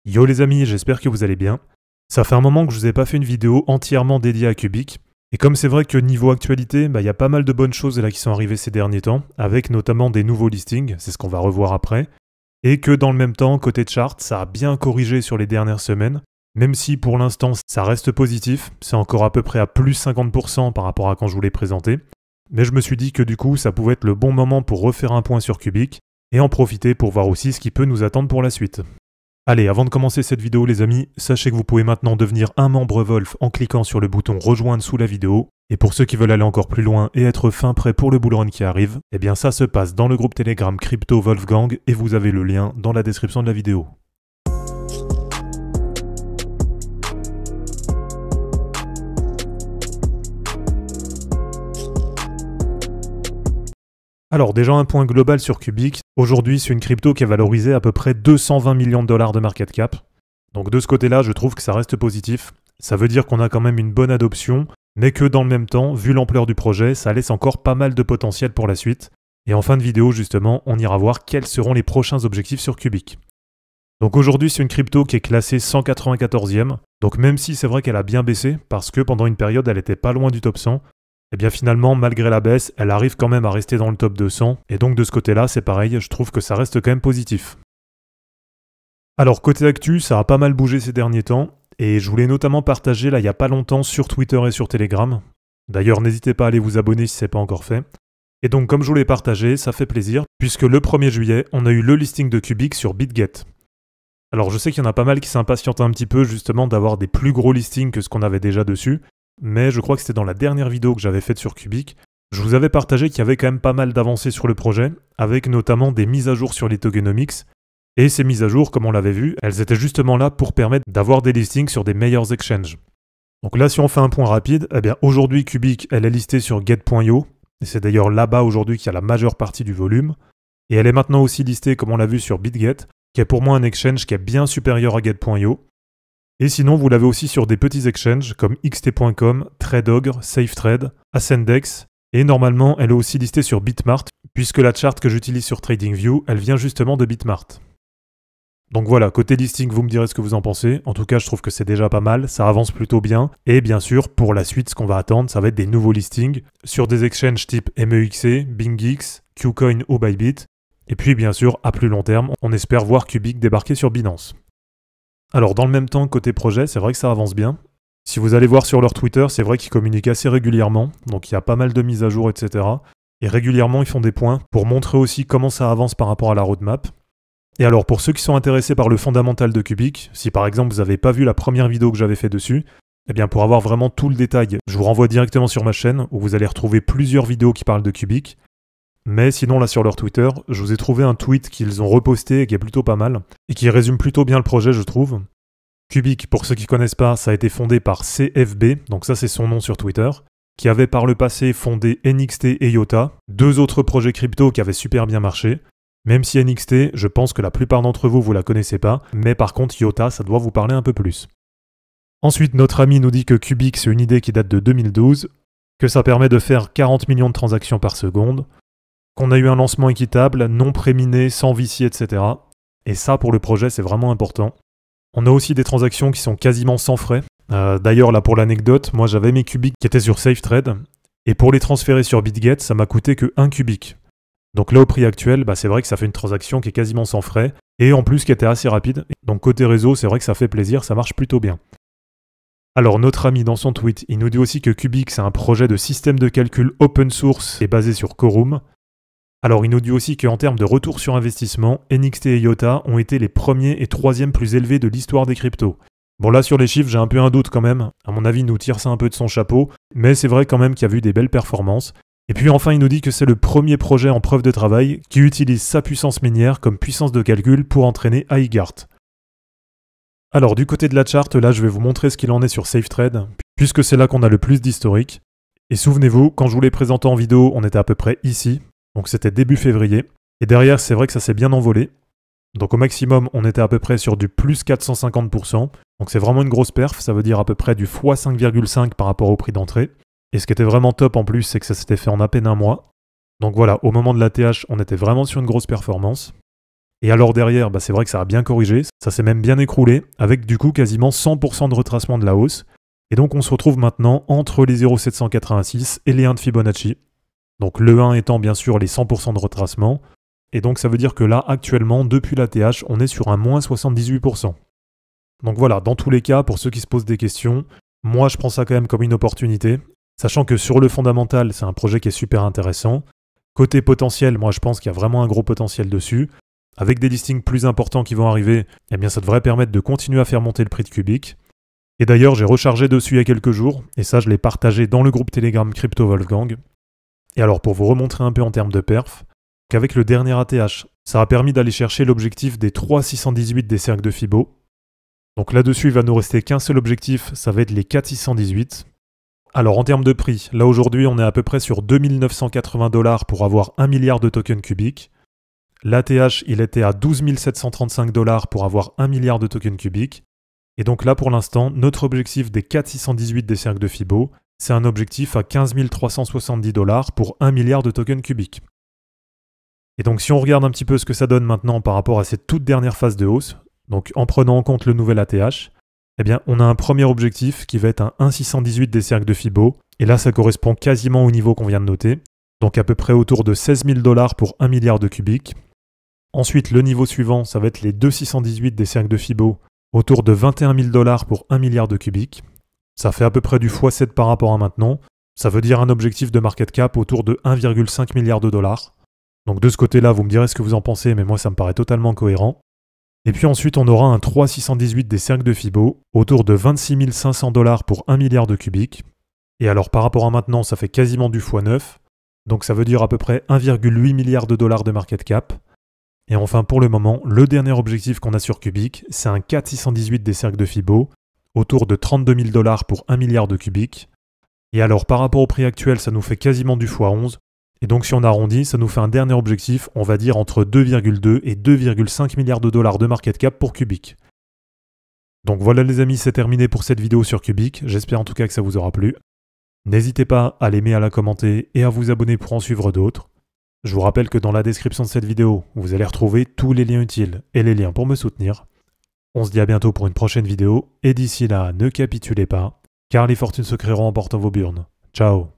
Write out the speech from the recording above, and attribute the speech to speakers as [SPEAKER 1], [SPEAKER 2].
[SPEAKER 1] Yo les amis, j'espère que vous allez bien. Ça fait un moment que je vous ai pas fait une vidéo entièrement dédiée à Cubic. Et comme c'est vrai que niveau actualité, y a pas mal de bonnes choses là qui sont arrivées ces derniers temps, avec notamment des nouveaux listings, c'est ce qu'on va revoir après. Et que dans le même temps, côté chart, ça a bien corrigé sur les dernières semaines. Même si pour l'instant ça reste positif, c'est encore à peu près à plus 50% par rapport à quand je vous l'ai présenté. Mais je me suis dit que du coup ça pouvait être le bon moment pour refaire un point sur Cubic et en profiter pour voir aussi ce qui peut nous attendre pour la suite. Allez, avant de commencer cette vidéo les amis, sachez que vous pouvez maintenant devenir un membre Wolf en cliquant sur le bouton rejoindre sous la vidéo. Et pour ceux qui veulent aller encore plus loin et être fin prêt pour le bull run qui arrive, eh bien ça se passe dans le groupe Telegram Crypto Wolfgang et vous avez le lien dans la description de la vidéo. Alors déjà un point global sur Cubic, aujourd'hui c'est une crypto qui est valorisée à peu près 220 millions de dollars de market cap. Donc de ce côté-là, je trouve que ça reste positif. Ça veut dire qu'on a quand même une bonne adoption, mais que dans le même temps, vu l'ampleur du projet, ça laisse encore pas mal de potentiel pour la suite. Et en fin de vidéo justement, on ira voir quels seront les prochains objectifs sur Cubic. Donc aujourd'hui c'est une crypto qui est classée 194e, donc même si c'est vrai qu'elle a bien baissé, parce que pendant une période elle était pas loin du top 100, et bien finalement, malgré la baisse, elle arrive quand même à rester dans le top 200, et donc de ce côté-là, c'est pareil, je trouve que ça reste quand même positif. Alors côté actu, ça a pas mal bougé ces derniers temps, et je voulais notamment partager là il y a pas longtemps sur Twitter et sur Telegram. D'ailleurs, n'hésitez pas à aller vous abonner si ce n'est pas encore fait. Et donc comme je vous l'ai partagé, ça fait plaisir, puisque le 1er juillet, on a eu le listing de Cubic sur BitGet. Alors je sais qu'il y en a pas mal qui s'impatientent un petit peu justement d'avoir des plus gros listings que ce qu'on avait déjà dessus, mais je crois que c'était dans la dernière vidéo que j'avais faite sur Cubic. Je vous avais partagé qu'il y avait quand même pas mal d'avancées sur le projet, avec notamment des mises à jour sur les tokenomics. Et ces mises à jour, comme on l'avait vu, elles étaient justement là pour permettre d'avoir des listings sur des meilleurs exchanges. Donc là, si on fait un point rapide, eh bien aujourd'hui Cubic, elle est listée sur Get.io, et c'est d'ailleurs là-bas aujourd'hui qu'il y a la majeure partie du volume. Et elle est maintenant aussi listée, comme on l'a vu, sur BitGet, qui est pour moi un exchange qui est bien supérieur à Get.io. Et sinon, vous l'avez aussi sur des petits exchanges comme xt.com, Tradeogre, SafeTrade, Ascendex, et normalement, elle est aussi listée sur Bitmart, puisque la chart que j'utilise sur TradingView, elle vient justement de Bitmart. Donc voilà, côté listing, vous me direz ce que vous en pensez. En tout cas, je trouve que c'est déjà pas mal, ça avance plutôt bien. Et bien sûr, pour la suite, ce qu'on va attendre, ça va être des nouveaux listings sur des exchanges type MEXC, BingX, Qcoin ou Bybit. Et puis bien sûr, à plus long terme, on espère voir Cubic débarquer sur Binance. Alors dans le même temps, côté projet, c'est vrai que ça avance bien. Si vous allez voir sur leur Twitter, c'est vrai qu'ils communiquent assez régulièrement, donc il y a pas mal de mises à jour, etc. Et régulièrement, ils font des points pour montrer aussi comment ça avance par rapport à la roadmap. Et alors pour ceux qui sont intéressés par le fondamental de Cubic, si par exemple vous n'avez pas vu la première vidéo que j'avais fait dessus, eh bien pour avoir vraiment tout le détail, je vous renvoie directement sur ma chaîne où vous allez retrouver plusieurs vidéos qui parlent de Cubic. Mais sinon là sur leur Twitter, je vous ai trouvé un tweet qu'ils ont reposté et qui est plutôt pas mal, et qui résume plutôt bien le projet je trouve. Cubic, pour ceux qui connaissent pas, ça a été fondé par CFB, donc ça c'est son nom sur Twitter, qui avait par le passé fondé NXT et IOTA, deux autres projets crypto qui avaient super bien marché. Même si NXT, je pense que la plupart d'entre vous, vous la connaissez pas, mais par contre IOTA, ça doit vous parler un peu plus. Ensuite, notre ami nous dit que Cubic c'est une idée qui date de 2012, que ça permet de faire 40 millions de transactions par seconde, qu'on a eu un lancement équitable, non préminé, sans VC, etc. Et ça, pour le projet, c'est vraiment important. On a aussi des transactions qui sont quasiment sans frais. D'ailleurs, là, pour l'anecdote, moi, j'avais mes Cubic qui étaient sur SafeTrade. Et pour les transférer sur BitGet, ça m'a coûté que 1 Cubic. Donc là, au prix actuel, c'est vrai que ça fait une transaction qui est quasiment sans frais. Et en plus, qui était assez rapide. Donc côté réseau, c'est vrai que ça fait plaisir, ça marche plutôt bien. Alors, notre ami, dans son tweet, il nous dit aussi que Cubic, c'est un projet de système de calcul open source et basé sur Quorum. Alors il nous dit aussi qu'en termes de retour sur investissement, NXT et IOTA ont été les premiers et troisièmes plus élevés de l'histoire des cryptos. Bon là sur les chiffres j'ai un peu un doute quand même, à mon avis il nous tire ça un peu de son chapeau, mais c'est vrai quand même qu'il y a vu des belles performances. Et puis enfin il nous dit que c'est le premier projet en preuve de travail qui utilise sa puissance minière comme puissance de calcul pour entraîner iGart. Alors du côté de la charte, là je vais vous montrer ce qu'il en est sur SafeTrade, puisque c'est là qu'on a le plus d'historique. Et souvenez-vous, quand je vous l'ai présenté en vidéo, on était à peu près ici. Donc c'était début février, et derrière c'est vrai que ça s'est bien envolé. Donc au maximum on était à peu près sur du plus 450%, donc c'est vraiment une grosse perf, ça veut dire à peu près du x 5,5 par rapport au prix d'entrée. Et ce qui était vraiment top en plus c'est que ça s'était fait en à peine un mois. Donc voilà, au moment de la TH on était vraiment sur une grosse performance. Et alors derrière, c'est vrai que ça a bien corrigé, ça s'est même bien écroulé, avec du coup quasiment 100% de retracement de la hausse. Et donc on se retrouve maintenant entre les 0,786 et les 1 de Fibonacci. Donc le 1 étant bien sûr les 100% de retracement. Et donc ça veut dire que là, actuellement, depuis la TH, on est sur un moins 78%. Donc voilà, dans tous les cas, pour ceux qui se posent des questions, moi je prends ça quand même comme une opportunité, sachant que sur le fondamental, c'est un projet qui est super intéressant. Côté potentiel, moi je pense qu'il y a vraiment un gros potentiel dessus. Avec des listings plus importants qui vont arriver, eh bien ça devrait permettre de continuer à faire monter le prix de Cubic. Et d'ailleurs, j'ai rechargé dessus il y a quelques jours, et ça je l'ai partagé dans le groupe Telegram Crypto Wolfgang. Et alors pour vous remontrer un peu en termes de perf, qu'avec le dernier ATH, ça a permis d'aller chercher l'objectif des 3,618 des cercles de Fibo. Donc là-dessus, il va nous rester qu'un seul objectif, ça va être les 4,618. Alors en termes de prix, là aujourd'hui on est à peu près sur 2980 $ pour avoir 1 milliard de tokens cubiques. L'ATH, il était à 12 735 $ pour avoir 1 milliard de tokens cubiques. Et donc là pour l'instant, notre objectif des 4,618 des cercles de Fibo, c'est un objectif à 15 370 $ pour 1 milliard de tokens cubiques. Et donc si on regarde un petit peu ce que ça donne maintenant par rapport à cette toute dernière phase de hausse, donc en prenant en compte le nouvel ATH, eh bien on a un premier objectif qui va être un 1,618 des cercles de Fibo, et là ça correspond quasiment au niveau qu'on vient de noter, donc à peu près autour de 16 000 $ pour 1 milliard de cubiques. Ensuite le niveau suivant, ça va être les 2,618 des cercles de Fibo, autour de 21 000 $ pour 1 milliard de cubiques. Ça fait à peu près du x7 par rapport à maintenant, ça veut dire un objectif de market cap autour de 1,5 milliard de dollars. Donc de ce côté-là, vous me direz ce que vous en pensez, mais moi ça me paraît totalement cohérent. Et puis ensuite, on aura un 3,618 des cercles de Fibo, autour de 26 500 $ pour 1 milliard de cubiques. Et alors par rapport à maintenant, ça fait quasiment du x9, donc ça veut dire à peu près 1,8 milliard de dollars de market cap. Et enfin pour le moment, le dernier objectif qu'on a sur Cubic, c'est un 4,618 des cercles de Fibo, autour de 32 000 $ pour 1 milliard de cubiques. Et alors par rapport au prix actuel, ça nous fait quasiment du x11. Et donc si on arrondit, ça nous fait un dernier objectif, on va dire entre 2,2 et 2,5 milliards de dollars de market cap pour Cubic. Donc voilà les amis, c'est terminé pour cette vidéo sur Cubic, j'espère en tout cas que ça vous aura plu. N'hésitez pas à l'aimer, à la commenter et à vous abonner pour en suivre d'autres. Je vous rappelle que dans la description de cette vidéo, vous allez retrouver tous les liens utiles et les liens pour me soutenir. On se dit à bientôt pour une prochaine vidéo, et d'ici là, ne capitulez pas, car les fortunes se créeront en portant vos burnes. Ciao.